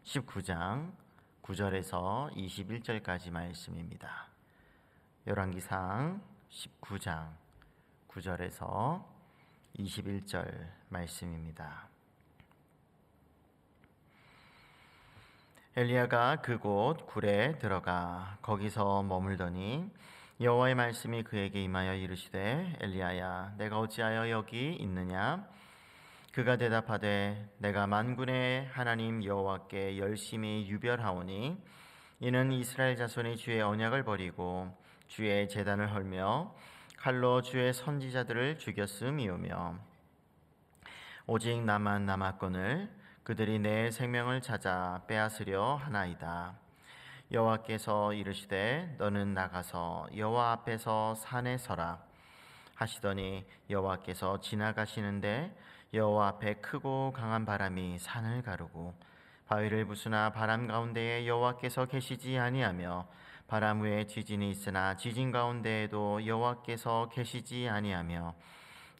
19장 9절에서 21절까지 말씀입니다. 열왕기상 19장 9절에서 21절 말씀입니다. 엘리야가 그곳 굴에 들어가 거기서 머물더니 여호와의 말씀이 그에게 임하여 이르시되 엘리야야 내가 어찌하여 여기 있느냐? 그가 대답하되 내가 만군의 하나님 여호와께 열심히 유별하오니 이는 이스라엘 자손이 주의 언약을 버리고 주의 제단을 헐며 칼로 주의 선지자들을 죽였음이오며 오직 나만 남았거늘 그들이 내 생명을 찾아 빼앗으려 하나이다. 여호와께서 이르시되 너는 나가서 여호와 앞에서 산에 서라 하시더니 여호와께서 지나가시는데 여호와 앞에 크고 강한 바람이 산을 가르고 바위를 부수나 바람 가운데에 여호와께서 계시지 아니하며 바람 후에 지진이 있으나 지진 가운데에도 여호와께서 계시지 아니하며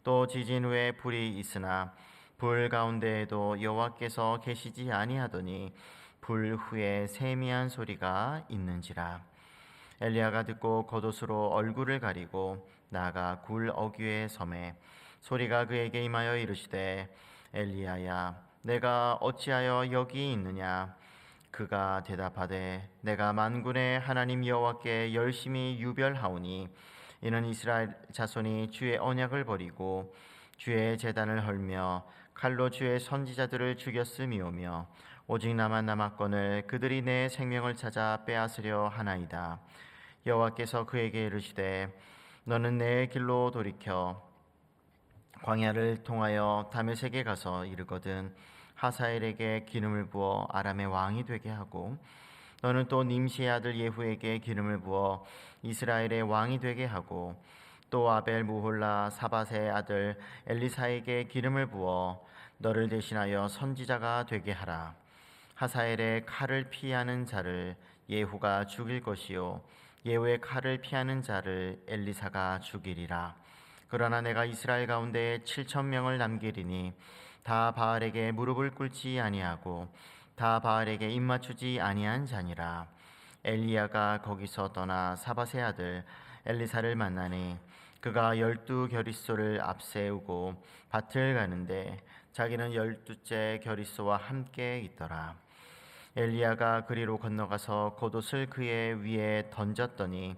또 지진 후에 불이 있으나 불 가운데에도 여호와께서 계시지 아니하더니 불 후에 세미한 소리가 있는지라. 엘리야가 듣고 겉옷으로 얼굴을 가리고 나아가 굴 어귀에 서매 소리가 그에게 임하여 이르시되 엘리야야 내가 어찌하여 여기 있느냐? 그가 대답하되 내가 만군의 하나님 여호와께 열심히 유별하오니 이는 이스라엘 자손이 주의 언약을 버리고 주의 제단을 헐며 칼로 주의 선지자들을 죽였음이오며 오직 나만 남았거늘 그들이 내 생명을 찾아 빼앗으려 하나이다. 여호와께서 그에게 이르시되 너는 내 길로 돌이켜 광야를 통하여 다메섹에 가서 이르거든 하사엘에게 기름을 부어 아람의 왕이 되게 하고 너는 또 님시의 아들 예후에게 기름을 부어 이스라엘의 왕이 되게 하고 또 아벨 무홀라 사밧의 아들 엘리사에게 기름을 부어 너를 대신하여 선지자가 되게 하라. 하사엘의 칼을 피하는 자를 예후가 죽일 것이요 예후의 칼을 피하는 자를 엘리사가 죽이리라. 그러나 내가 이스라엘 가운데 7,000명을 남기리니 다 바알에게 무릎을 꿇지 아니하고 다 바알에게 입맞추지 아니한 자니라. 엘리야가 거기서 떠나 사밧의 아들 엘리사를 만나니 그가 12 겨릿소를 앞세우고 밭을 가는데 자기는 12째 겨릿소와 함께 있더라. 엘리야가 그리로 건너가서 겉옷을 그의 위에 던졌더니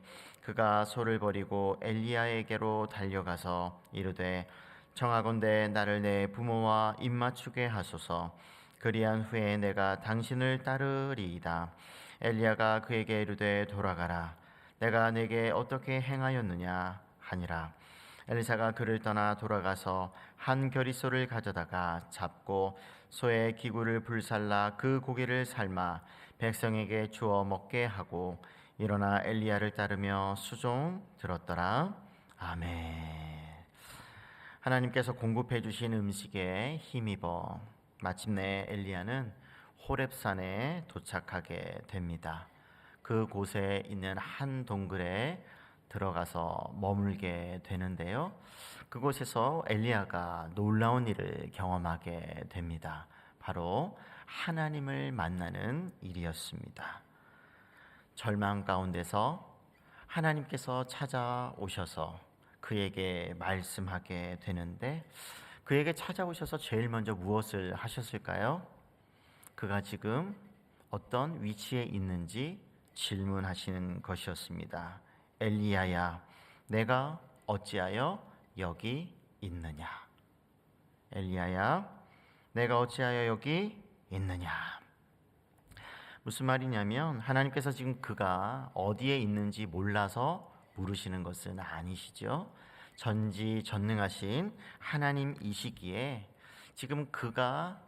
그가 소를 버리고 엘리야에게로 달려가서 이르되 청하건대 나를 내 부모와 입맞추게 하소서. 그리한 후에 내가 당신을 따르리이다. 엘리야가 그에게 이르되 돌아가라. 내가 내게 어떻게 행하였느냐 하니라. 엘리사가 그를 떠나 돌아가서 한 겨릿소를 가져다가 잡고 소의 기구를 불살라 그 고기를 삶아 백성에게 주어 먹게 하고 일어나 엘리야를 따르며 수종 들었더라. 아멘. 하나님께서 공급해 주신 음식에 힘입어 마침내 엘리야는 호렙산에 도착하게 됩니다. 그곳에 있는 한 동굴에 들어가서 머물게 되는데요. 그곳에서 엘리야가 놀라운 일을 경험하게 됩니다. 바로 하나님을 만나는 일이었습니다. 절망 가운데서 하나님께서 찾아오셔서 그에게 말씀하게 되는데 그에게 찾아오셔서 제일 먼저 무엇을 하셨을까요? 그가 지금 어떤 위치에 있는지 질문하시는 것이었습니다. 엘리야야, 내가 어찌하여 여기 있느냐? 엘리야야, 내가 어찌하여 여기 있느냐? 무슨 말이냐면 하나님께서 지금 그가 어디에 있는지 몰라서 물으시는 것은 아니시죠. 전지전능하신 하나님이시기에 지금 그가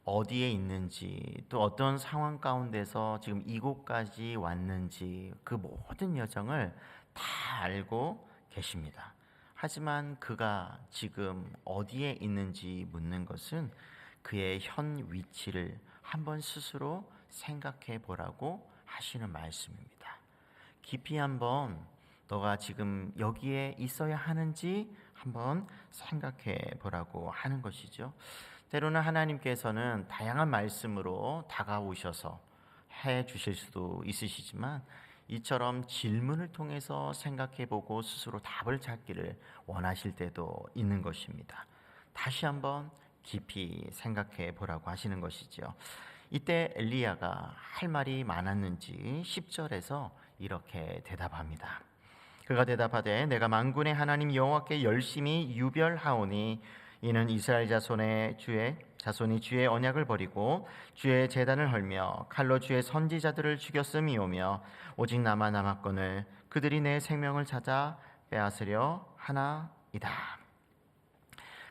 어디에 있는지 또 어떤 상황 가운데서 지금 이곳까지 왔는지 그 모든 여정을 다 알고 계십니다. 하지만 그가 지금 어디에 있는지 묻는 것은 그의 현 위치를 한번 스스로 생각해 보라고 하시는 말씀입니다. 깊이 한번 너가 지금 여기에 있어야 하는지 한번 생각해 보라고 하는 것이죠. 때로는 하나님께서는 다양한 말씀으로 다가오셔서 해 주실 수도 있으시지만 이처럼 질문을 통해서 생각해보고 스스로 답을 찾기를 원하실 때도 있는 것입니다. 다시 한번 깊이 생각해 보라고 하시는 것이죠. 이때 엘리야가 할 말이 많았는지 10절에서 이렇게 대답합니다. 그가 대답하되 내가 만군의 하나님 여호와께 열심히 유별하오니 이는 이스라엘 자손이 주의 언약을 버리고 주의 제단을 헐며 칼로 주의 선지자들을 죽였음이오며 오직 나만 남았거늘 그들이 내 생명을 찾아 빼앗으려 하나이다.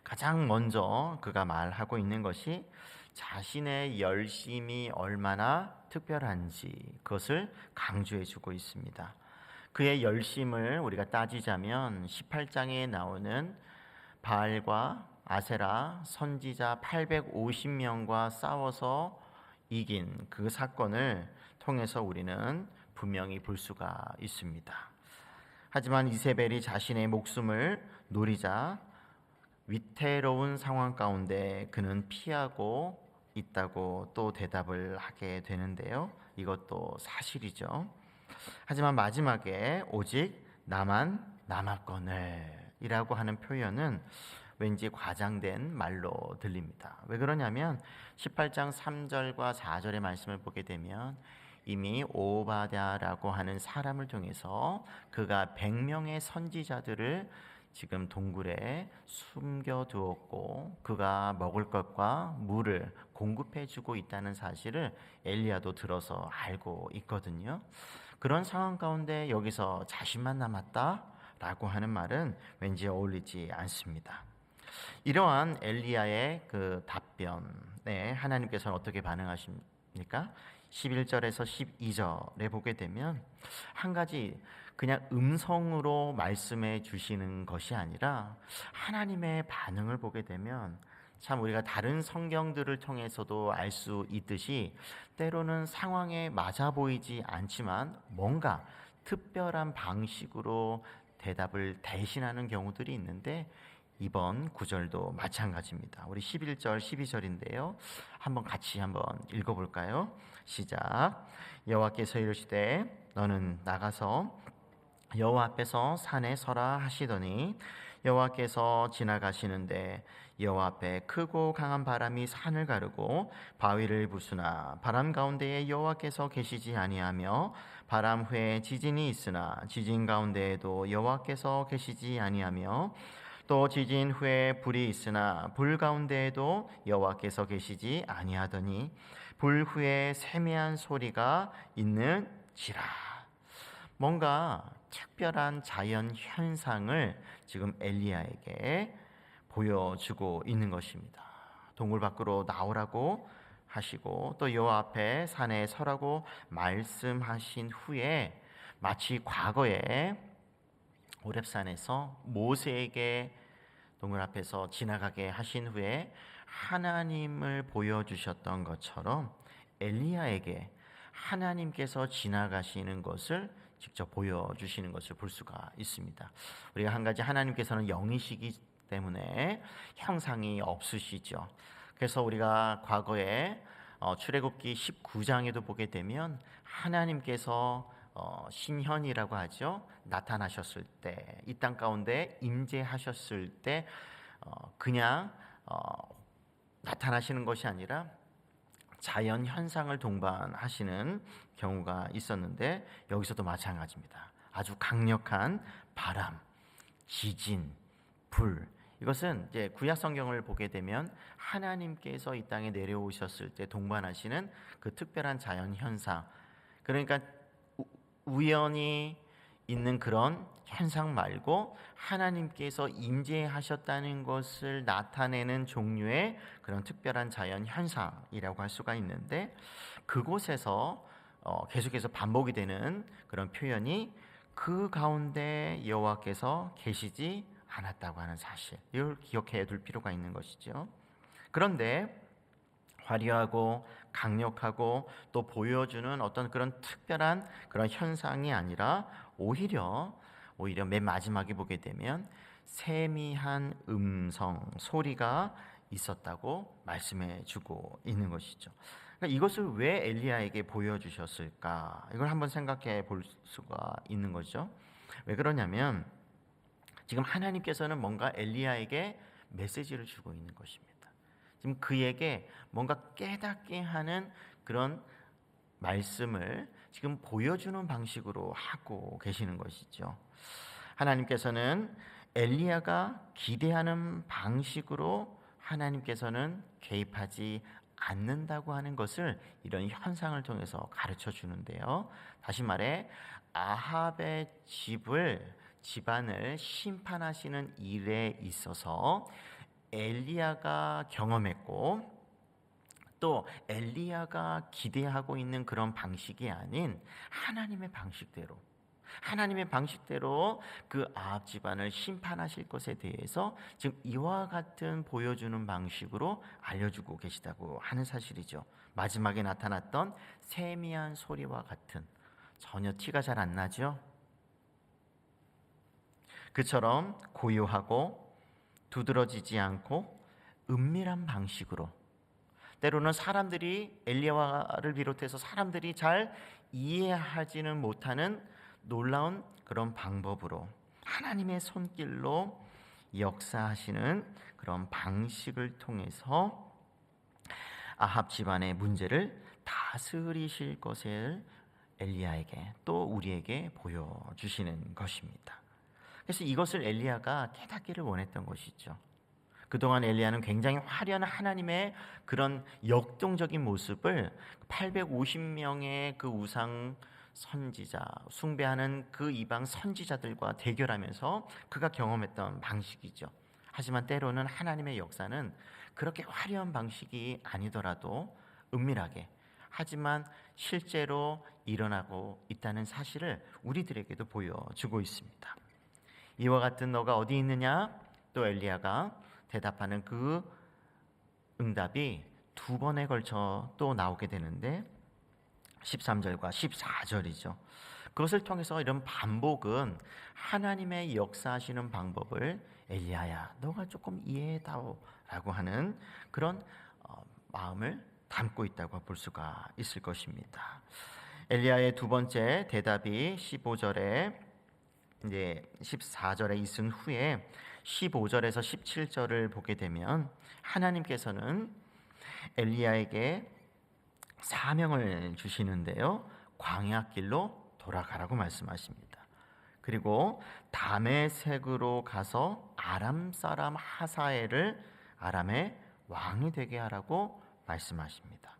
가장 먼저 그가 말하고 있는 것이 자신의 열심이 얼마나 특별한지 그것을 강조해 주고 있습니다. 그의 열심을 우리가 따지자면 18장에 나오는 바알과 아세라 선지자 850명과 싸워서 이긴 그 사건을 통해서 우리는 분명히 볼 수가 있습니다. 하지만 이세벨이 자신의 목숨을 노리자 위태로운 상황 가운데 그는 피하고 있다고 또 대답을 하게 되는데요. 이것도 사실이죠. 하지만 마지막에 오직 나만 남았거늘 이라고 하는 표현은 왠지 과장된 말로 들립니다. 왜 그러냐면 18장 3절과 4절의 말씀을 보게 되면 이미 오바댜라고 하는 사람을 통해서 그가 100명의 선지자들을 지금 동굴에 숨겨두었고 그가 먹을 것과 물을 공급해주고 있다는 사실을 엘리야도 들어서 알고 있거든요. 그런 상황 가운데 여기서 자신만 남았다라고 하는 말은 왠지 어울리지 않습니다. 이러한 엘리야의 그 답변에 하나님께서는 어떻게 반응하십니까? 11절에서 12절에 보게 되면 한 가지 그냥 음성으로 말씀해 주시는 것이 아니라 하나님의 반응을 보게 되면 참 우리가 다른 성경들을 통해서도 알 수 있듯이 때로는 상황에 맞아 보이지 않지만 뭔가 특별한 방식으로 대답을 대신하는 경우들이 있는데 이번 구절도 마찬가지입니다. 우리 11절, 12절인데요. 한번 같이 읽어볼까요? 시작. 여호와께서 이르시되 너는 나가서 여호와 앞에서 산에 서라 하시더니 여호와께서 지나가시는데 여호와 앞에 크고 강한 바람이 산을 가르고 바위를 부수나 바람 가운데에 여호와께서 계시지 아니하며 바람 후에 지진이 있으나 지진 가운데에도 여호와께서 계시지 아니하며 또 지진 후에 불이 있으나 불 가운데에도 여호와께서 계시지 아니하더니 불 후에 세미한 소리가 있는지라. 뭔가 특별한 자연 현상을 지금 엘리야에게 보여주고 있는 것입니다. 동굴 밖으로 나오라고 하시고 또 여호와 앞에 산에 서라고 말씀하신 후에 마치 과거에 호렙산에서 모세에게 동굴 앞에서 지나가게 하신 후에 하나님을 보여주셨던 것처럼 엘리야에게 하나님께서 지나가시는 것을 직접 보여주시는 것을 볼 수가 있습니다. 우리가 한 가지 하나님께서는 영이시기 때문에 형상이 없으시죠. 그래서 우리가 과거에 출애굽기 19장에도 보게 되면 하나님께서 신현이라고 하죠. 나타나셨을 때, 이 땅 가운데 임재하셨을 때 그냥 나타나시는 것이 아니라 자연 현상을 동반하시는 경우가 있었는데 여기서도 마찬가지입니다. 아주 강력한 바람, 지진, 불, 이것은 이제 구약 성경을 보게 되면 하나님께서 이 땅에 내려오셨을 때 동반하시는 그 특별한 자연 현상, 그러니까 우연히 있는 그런 현상 말고 하나님께서 임재하셨다는 것을 나타내는 종류의 그런 특별한 자연 현상이라고 할 수가 있는데 그곳에서 계속해서 반복이 되는 그런 표현이 그 가운데 여호와께서 계시지 않았다고 하는 사실, 이걸 기억해 둘 필요가 있는 것이죠. 그런데 화려하고 강력하고 또 보여주는 어떤 그런 특별한 그런 현상이 아니라 오히려 맨 마지막에 보게 되면 세미한 음성, 소리가 있었다고 말씀해 주고 있는 것이죠. 그러니까 이것을 왜 엘리야에게 보여주셨을까? 이걸 한번 생각해 볼 수가 있는 거죠. 왜 그러냐면 지금 하나님께서는 뭔가 엘리야에게 메시지를 주고 있는 것입니다. 지금 그에게 뭔가 깨닫게 하는 그런 말씀을 지금 보여주는 방식으로 하고 계시는 것이죠. 하나님께서는 엘리야가 기대하는 방식으로 하나님께서는 개입하지 않는다고 하는 것을 이런 현상을 통해서 가르쳐 주는데요. 다시 말해 아합의 집안을 심판하시는 일에 있어서 엘리야가 경험했고 또 엘리야가 기대하고 있는 그런 방식이 아닌 하나님의 방식대로 그 아합 집안을 심판하실 것에 대해서 지금 이와 같은 보여주는 방식으로 알려주고 계시다고 하는 사실이죠. 마지막에 나타났던 세미한 소리와 같은, 전혀 티가 잘 안 나죠? 그처럼 고요하고 두드러지지 않고 은밀한 방식으로, 때로는 사람들이, 엘리야를 비롯해서 사람들이 잘 이해하지는 못하는 놀라운 그런 방법으로 하나님의 손길로 역사하시는 그런 방식을 통해서 아합 집안의 문제를 다스리실 것을 엘리야에게 또 우리에게 보여주시는 것입니다. 그래서 이것을 엘리야가 깨닫기를 원했던 것이죠. 그동안 엘리야는 굉장히 화려한 하나님의 그런 역동적인 모습을 850명의 그 우상 선지자, 숭배하는 그 이방 선지자들과 대결하면서 그가 경험했던 방식이죠. 하지만 때로는 하나님의 역사는 그렇게 화려한 방식이 아니더라도 은밀하게, 하지만 실제로 일어나고 있다는 사실을 우리들에게도 보여주고 있습니다. 이와 같은 너가 어디 있느냐? 또 엘리야가 대답하는 그 응답이 두 번에 걸쳐 또 나오게 되는데 13절과 14절이죠. 그것을 통해서 이런 반복은 하나님의 역사하시는 방법을 엘리야야 너가 조금 이해해다오 라고 하는 그런 마음을 담고 있다고 볼 수가 있을 것입니다. 엘리야의 두 번째 대답이 15절에 이제 14절에 있은 후에 15절에서 17절을 보게 되면 하나님께서는 엘리야에게 사명을 주시는데요. 광야길로 돌아가라고 말씀하십니다. 그리고 다메섹으로 가서 아람 사람 하사엘을 아람의 왕이 되게 하라고 말씀하십니다.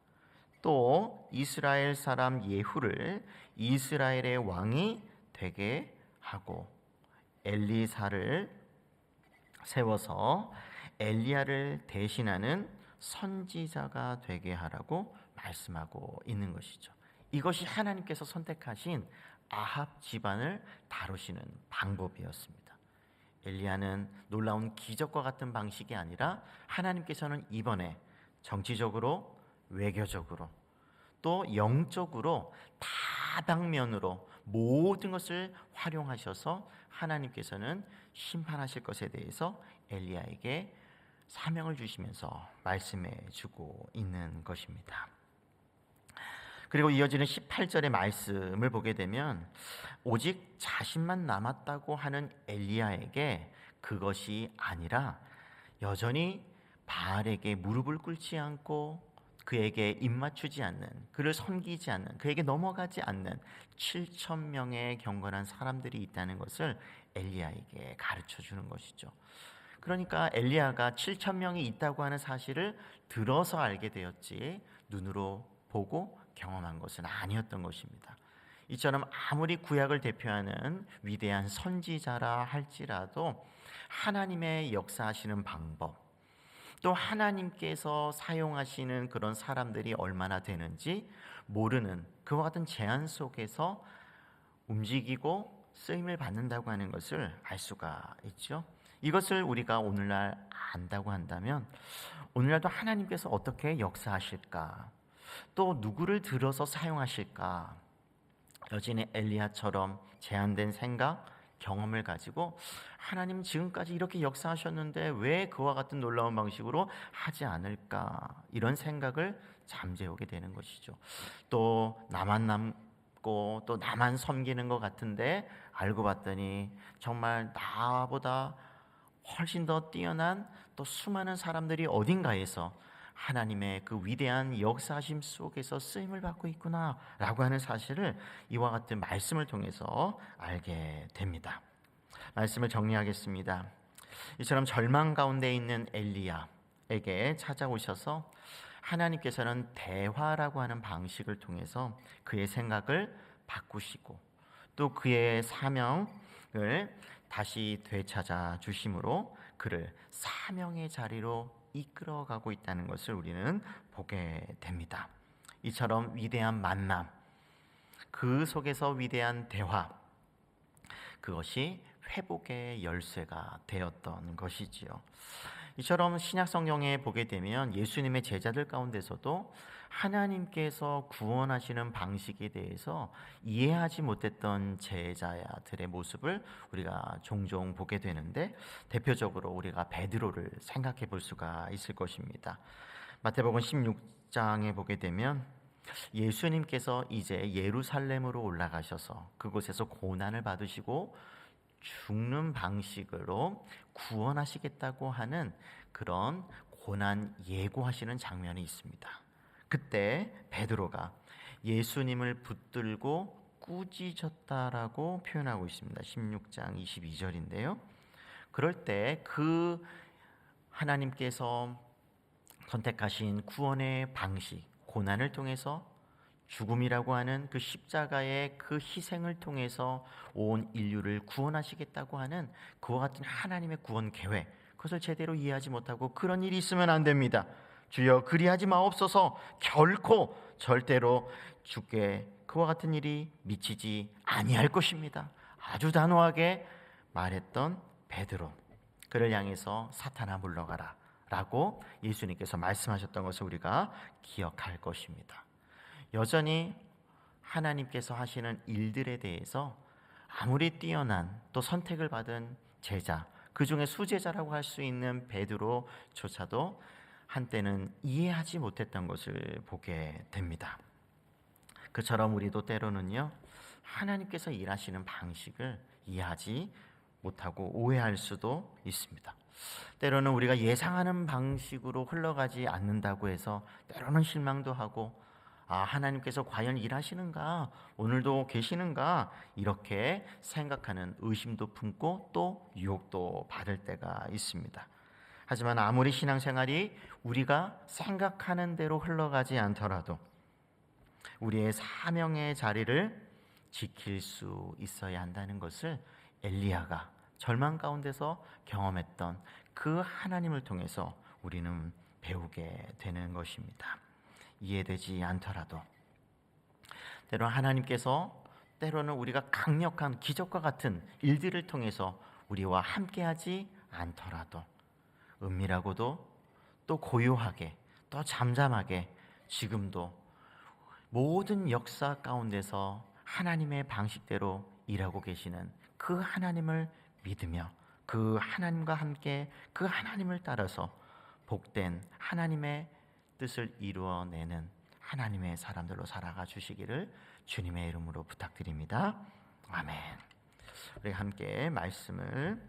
또 이스라엘 사람 예후를 이스라엘의 왕이 되게 하고 엘리사를 세워서 엘리야를 대신하는 선지자가 되게 하라고 말씀하고 있는 것이죠. 이것이 하나님께서 선택하신 아합 집안을 다루시는 방법이었습니다. 엘리야는 놀라운 기적과 같은 방식이 아니라 하나님께서는 이번에 정치적으로, 외교적으로, 또 영적으로 다방면으로 모든 것을 활용하셔서 하나님께서는 심판하실 것에 대해서 엘리야에게 사명을 주시면서 말씀해 주고 있는 것입니다. 그리고 이어지는 18절의 말씀을 보게 되면 오직 자신만 남았다고 하는 엘리야에게 그것이 아니라 여전히 바알에게 무릎을 꿇지 않고 그에게 입맞추지 않는, 그를 섬기지 않는, 그에게 넘어가지 않는 7,000명의 경건한 사람들이 있다는 것을 엘리야에게 가르쳐 주는 것이죠. 그러니까 엘리야가 7,000명이 있다고 하는 사실을 들어서 알게 되었지 눈으로 보고 경험한 것은 아니었던 것입니다. 이처럼 아무리 구약을 대표하는 위대한 선지자라 할지라도 하나님의 역사하시는 방법, 또 하나님께서 사용하시는 그런 사람들이 얼마나 되는지 모르는 그와 같은 제한 속에서 움직이고 쓰임을 받는다고 하는 것을 알 수가 있죠. 이것을 우리가 오늘날 안다고 한다면 오늘날도 하나님께서 어떻게 역사하실까, 또 누구를 들어서 사용하실까, 여전히 엘리야처럼 제한된 생각, 경험을 가지고 하나님 지금까지 이렇게 역사하셨는데 왜 그와 같은 놀라운 방식으로 하지 않을까, 이런 생각을 잠재우게 되는 것이죠. 또 나만 남고 또 나만 섬기는 것 같은데 알고 봤더니 정말 나보다 훨씬 더 뛰어난 또 수많은 사람들이 어딘가에서 하나님의 그 위대한 역사하심 속에서 쓰임을 받고 있구나라고 하는 사실을 이와 같은 말씀을 통해서 알게 됩니다. 말씀을 정리하겠습니다. 이처럼 절망 가운데 있는 엘리야에게 찾아오셔서 하나님께서는 대화라고 하는 방식을 통해서 그의 생각을 바꾸시고 또 그의 사명을 다시 되찾아 주심으로 그를 사명의 자리로 이끌어가고 있다는 것을 우리는 보게 됩니다. 이처럼 위대한 만남, 그 속에서 위대한 대화, 그것이 회복의 열쇠가 되었던 것이지요. 이처럼 신약 성경에 보게 되면 예수님의 제자들 가운데서도 하나님께서 구원하시는 방식에 대해서 이해하지 못했던 제자들의 모습을 우리가 종종 보게 되는데, 대표적으로 우리가 베드로를 생각해 볼 수가 있을 것입니다. 마태복음 16장에 보게 되면 예수님께서 이제 예루살렘으로 올라가셔서 그곳에서 고난을 받으시고 죽는 방식으로 구원하시겠다고 하는 그런 고난 예고하시는 장면이 있습니다. 그때 베드로가 예수님을 붙들고 꾸짖었다라고 표현하고 있습니다. 16장 22절인데요. 그럴 때 그 하나님께서 선택하신 구원의 방식, 고난을 통해서 죽음이라고 하는 그 십자가의 그 희생을 통해서 온 인류를 구원하시겠다고 하는 그와 같은 하나님의 구원 계획, 그것을 제대로 이해하지 못하고 그런 일이 있으면 안 됩니다. 주여 그리하지 마옵소서. 결코 절대로 주께 그와 같은 일이 미치지 아니할 것입니다. 아주 단호하게 말했던 베드로, 그를 향해서 사탄아 물러가라 라고 예수님께서 말씀하셨던 것을 우리가 기억할 것입니다. 여전히 하나님께서 하시는 일들에 대해서 아무리 뛰어난 또 선택을 받은 제자, 그 중에 수제자라고 할 수 있는 베드로조차도 한때는 이해하지 못했던 것을 보게 됩니다. 그처럼 우리도 때로는요, 하나님께서 일하시는 방식을 이해하지 못하고 오해할 수도 있습니다. 때로는 우리가 예상하는 방식으로 흘러가지 않는다고 해서 때로는 실망도 하고, 하나님께서 과연 일하시는가, 오늘도 계시는가, 이렇게 생각하는 의심도 품고 또 유혹도 받을 때가 있습니다. 하지만 아무리 신앙생활이 우리가 생각하는 대로 흘러가지 않더라도 우리의 사명의 자리를 지킬 수 있어야 한다는 것을 엘리야가 절망 가운데서 경험했던 그 하나님을 통해서 우리는 배우게 되는 것입니다. 이해되지 않더라도, 때로는 하나님께서 때로는 우리가 강력한 기적과 같은 일들을 통해서 우리와 함께하지 않더라도 은밀하고도 또 고요하게 또 잠잠하게 지금도 모든 역사 가운데서 하나님의 방식대로 일하고 계시는 그 하나님을 믿으며 그 하나님과 함께 그 하나님을 따라서 복된 하나님의 뜻을 이루어내는 하나님의 사람들로 살아가 주시기를 주님의 이름으로 부탁드립니다. 아멘. 우리 함께 말씀을